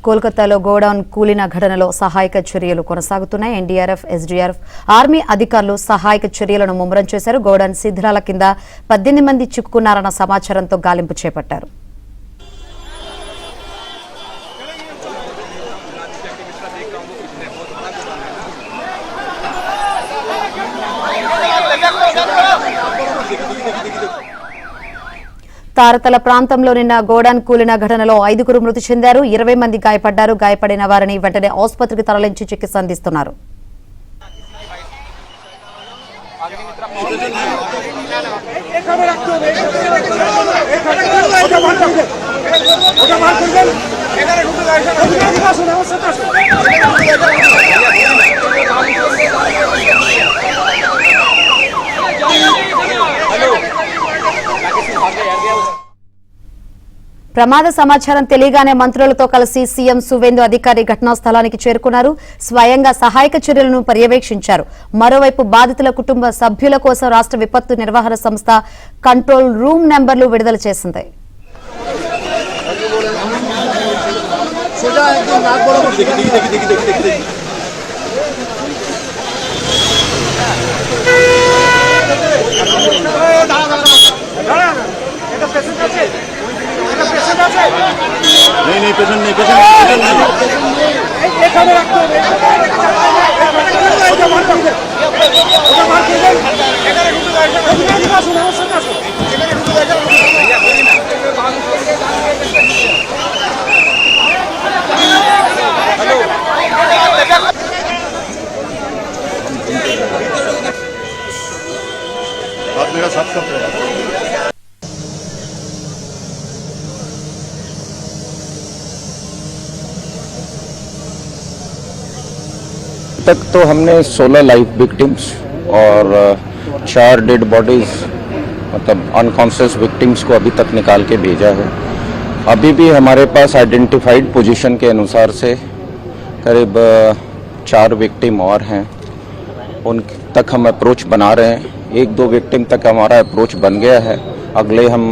కోల్కతాలో గోడౌన్ కూలిన ఘటనలో సహాయక చర్యలు కొనసాగుతున్నాయి. ఎన్డీఆర్ఎఫ్, ఎస్డీఆర్ఎఫ్, ఆర్మీ అధికారులు సహాయక చర్యలను ముమ్మరం చేశారు. గోడౌన్ శిథిలాల కింద 18 మంది చిక్కుకున్నారన్న సమాచారంతో గాలింపు చేపట్టారు. తారతల ప్రాంతంలో నిన్న గోడౌన్ కూలిన ఘటనలో 5గురు మృతి చెందారు. 20 మంది గాయపడ్డారు. గాయపడిన వారిని వెంటనే ఆసుపత్రికి తరలించి చికిత్స అందిస్తున్నారు. ప్రమాద సమాచారం తెలియగానే మంత్రులతో కలిసి సీఎం సువేందు అధికారి ఘటనా స్థలానికి చేరుకున్నారు. స్వయంగా సహాయక చర్యలను పర్యవేక్షించారు. మరోవైపు బాధితుల కుటుంబ సభ్యుల కోసం రాష్ట్ర విపత్తు నిర్వహణ సంస్థ కంట్రోల్ రూమ్ నెంబర్లు విడుదల చేసింది. नहीं पेशेंट नहीं आप मेरा साथ करते हैं। तक तो हमने 16 लाइव विक्टिम्स और 4 डेड बॉडीज मतलब अनकॉन्शियस विक्टिम्स को अभी तक निकाल के भेजा है। अभी भी हमारे पास आइडेंटिफाइड पोजीशन के अनुसार से करीब 4 विक्टिम और हैं, उन तक हम अप्रोच बना रहे हैं। 1-2 विक्टिम तक हमारा अप्रोच बन गया है। अगले हम